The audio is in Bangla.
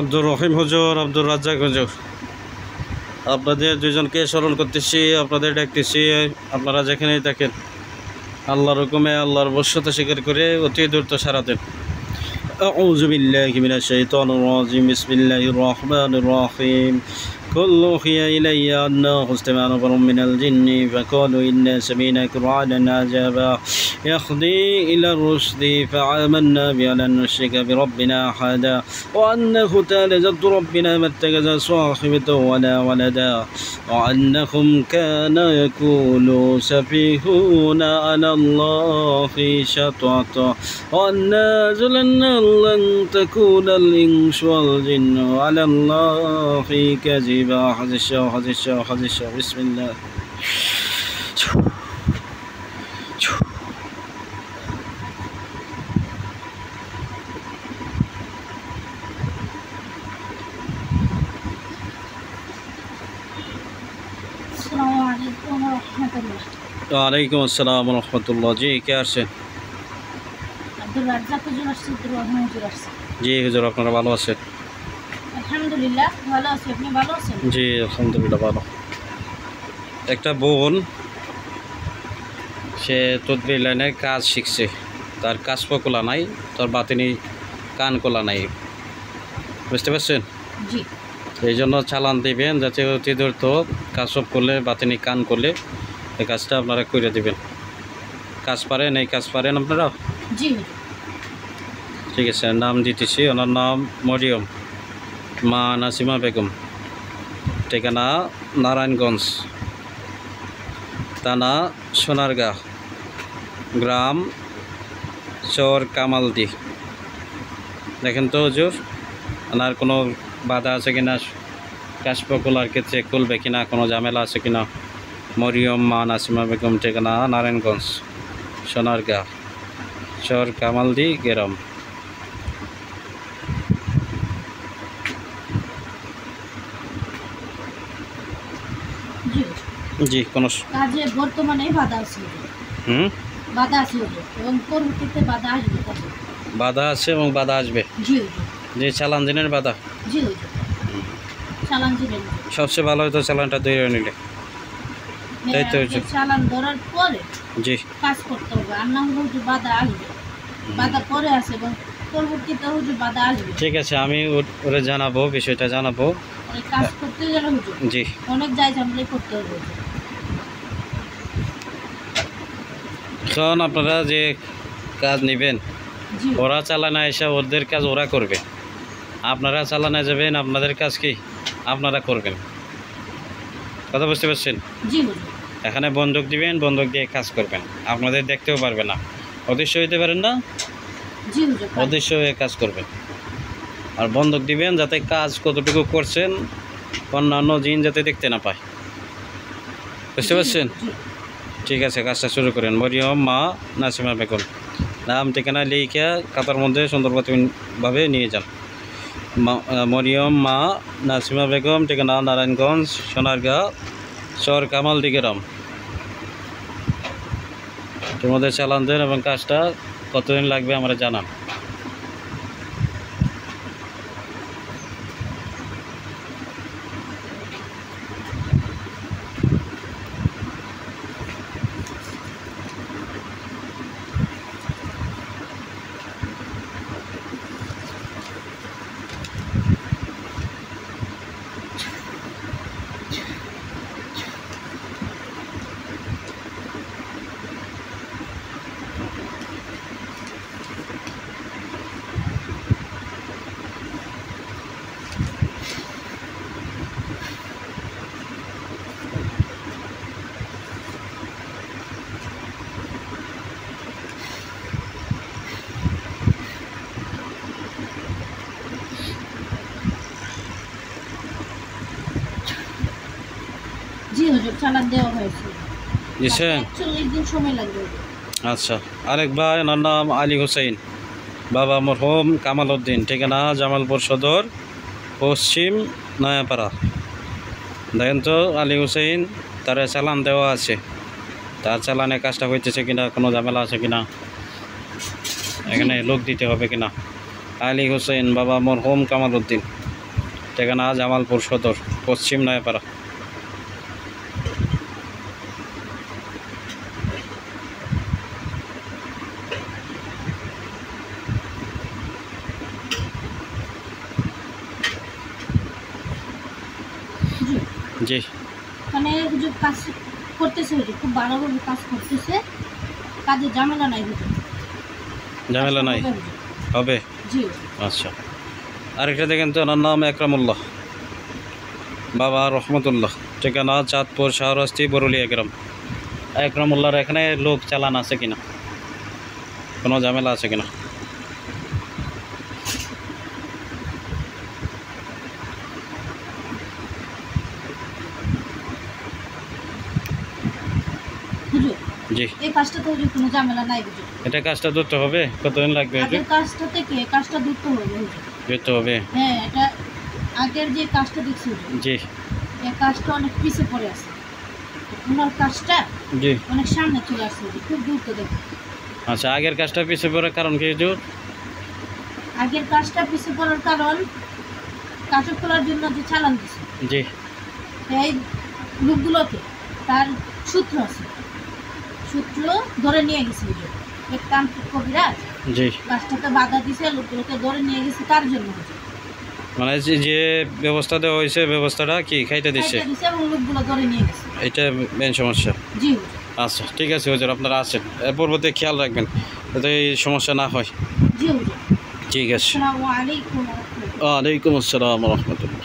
আব্দুর রহিম হুজুর, আব্দুর রাজ্জাক হুজুর, আপনাদের দুজনকে স্মরণ করতেছি, আপনাদের ডাকতেছি। আপনারা যেখানেই দেখেন আল্লাহর হুকুমে আল্লাহর বশ্যতা স্বীকার করে অতি দ্রুত সারা দেন। আউযু বিল্লাহি মিনাশ শাইতানির রাজিম। বিসমিল্লাহির রহমানির রহিম। كل أوحي إلي أنه استمع نفر من الجن فقالوا إنا سمعنا قرآنا عجبا يهدي إلى الرشد فآمنا به ولن نشرك بربنا أحدا وأنه تعالى جد ربنا ما اتخذ صاحبة ولا ولدا وأنهم كان يقول سفيهون على الله شططا وأنا ظننا لن تكون الإنس والجن على الله كذبا. هذا الشيء بسم الله. वालेकुम अस्सलाम व रहमतुल्लाह। जी क्या आছেন? আব্দুর রাজ্জাক হুজুর আসছে, আব্দুর রহমান হুজুর আসছে। জি হুজুর, আপনারা ভালো আছেন? আলহামদুলিল্লাহ ভালো আছি, আপনি ভালো আছেন? জি আলহামদুলিল্লাহ ভালো। একটা বোন, সে তদবির লাইনে কাজ শিখছে, তার কাজ খোলা নাই, তার বাতিনি কান খোলা নাই, বুঝতে পারছেন? জি। এই জন্য চালান দিবেন যাতে অতি দ্রুত কাজ সব করলে বাতিনি কান করলে এই কাজটা আপনারা করে দিবেন। কাজ পারেন, এই কাজ পারেন আপনারা? জি ঠিক আছে, নাম দিতেছি। ওনার নাম মরিয়ম মা নাসিমা বেগম, ঠিকানা নারায়ণগঞ্জ, থানা সোনারগাঁ, গ্রাম চর কামালদি। দেখেন তো হুজুর, ওনার কোনো বাধা আছে কিনা, কাজ খোলার ক্ষেত্রে খুলবে কিনা, কোনো ঝামেলা আছে কিনা। মরিয়ম মা নাসিমা বেগম, ঠিকানা নারায়ণগঞ্জ, সোনারগাঁ, চর কামালদি গ্রাম। জি, কোনো কাজে বর্তমানে বাধা আছে। বাধা আছে এবং পরবর্তীতে বাধা আসবে। বাধা আছে এবং বাধা আসবে। জি যে চালান দিনের বাধা। জি চালান দিবেন। সবচেয়ে ভালো হতো চালানটা ধরে নিলে, তাই তো? চালান ধরার পরে জি কাজ করতে হবে, আর না হলে বাধা আসবে। বাধা পরে আছে এবং পরবর্তীতে হুজুর বাধা আসবে। ঠিক আছে, আমি ওরে জানাবো, বিষয়টা জানাবো। কাজ করতে গেলে হুজুর জি অনেক জায়গায় করতে হবে। এখন আপনারা যে কাজ নেবেন, ওরা চালানা এসে ওদের কাজ ওরা করবে, আপনারা চালানা যাবেন, আপনাদের কাজ কি আপনারা করবেন। কথা বুঝতে পারছেন? এখানে বন্দুক দিবেন, বন্দুক দিয়ে কাজ করবেন, আপনাদের দেখতেও পারবে না, অদৃশ্য হইতে পারেন না, অদৃশ্য হয়ে কাজ করবেন। আর বন্দুক দিবেন যাতে কাজ কতটুকু করছেন অন্যান্য জিন যাতে দেখতে না পায়, বুঝতে পারছেন? ঠিক আছে, কাজটা শুরু করেন। মরিয়ম মা নাসিমা বেগম, নাম ঠিকানা লিখে খাতার মধ্যে সুন্দরভাবে নিয়ে যান। মরিয়ম মা নাসিমা বেগম, ঠিকানা নারায়ণগঞ্জ, সোনারগাঁ, চর কামালদি গ্রাম। তোমাদের চালান দেন এবং কাজটা কতদিন লাগবে আমরা জানান। জি হুজুর, চালান দেওয়া হয়েছে। দিছেন? 40 দিন সময় লাগবে। আচ্ছা, আরেক ভাই, ওনার নাম আলী হোসেন, বাবা মরহুম কামাল উদ্দিন, ঠিকানা জামালপুর সদর, পশ্চিম নয়াপাড়া। দেখেন তো আলী হোসেন, তার চালান দেওয়া আছে, তার চালানে কাজটা হইতেছে কিনা, কোনো ঝামেলা আছে কিনা, এখানে লোক দিতে হবে কিনা। আলী হোসেন, বাবা মরহুম কামাল উদ্দিন। ঠিকানা জামালপুর সদর, পশ্চিম নয়াপাড়া। হুজুর জি, মানে হুজুর কাজ করতেছে, হুজুর খুব ভালোভাবে কাজ করতেছে, কাজে ঝামেলা নাই হুজুর। ঝামেলা নাই, হবে হুজুর। হবে। জি হুজুর। আচ্ছা, আরেকটা দেখেন তো, ওনার নাম একরামুল্লাহ, বাবা রহমতুল্লাহ, ঠিকানা চাঁদপুর শাহরাস্তি বরুলিয়া গ্রাম। একরামুল্লাহর এখানে লোক চালান আছে কিনা, কোনো ঝামেলা আছে কিনা? হুজুর জি, এই কাজটা তো হুজুর কোনো ঝামেলা নাই হুজুর। এটা কাজটা ধরতে হবে, কতদিন লাগবে? আগের কাজটা থেকে এই কাজটা ধরতে হবে হুজুর। ধরতে হবে। হ্যাঁ, এটা আগের যে কাজটা দেখছি হুজুর, জি এই কাজটা অনেক পিছিয়ে পড়ে আছে। ওনার কাজটা জি। অনেক সামনে চলে আসছে হুজুর, খুব দ্রুত দেখুন। আচ্ছা, আগের কাজটা পিছিয়ে পড়ার কারণ কি হুজুর? আগের কাজটা পিছিয়ে পড়ার কারণ কাঠের খোলার জন্য যে চালান দিচ্ছে জি এই লোকগুলোকে তার সূত্র আছে, সূত্র ধরে নিয়ে গেছে হুজুর। এক তান্ত্রিক কবিরাজ জি, কাজটাতে বাধা দিছে, লোকগুলোকে ধরে নিয়ে গেছে তার জন্য হুজুর। মানে যে ব্যবস্থা দেওয়া হয়েছে, ব্যবস্থাটা কি খাইতে দিচ্ছে, খাইতে দিছে এবং লোকগুলো ধরে নিয়ে গেছে। এটা মেন সমস্যা। জি হুজুর। আচ্ছা ঠিক আছে হুজুর, আপনারা আছেন, এর পূর্বতে খেয়াল রাখবেন যাতে এই সমস্যা না হয়। জি হুজুর। ঠিক আছে। আসসালামু আলাইকুম ওয়া রাহমাতুল্লাহ। ওয়ালাইকুম আসসালাম রহমতুল্লাহ।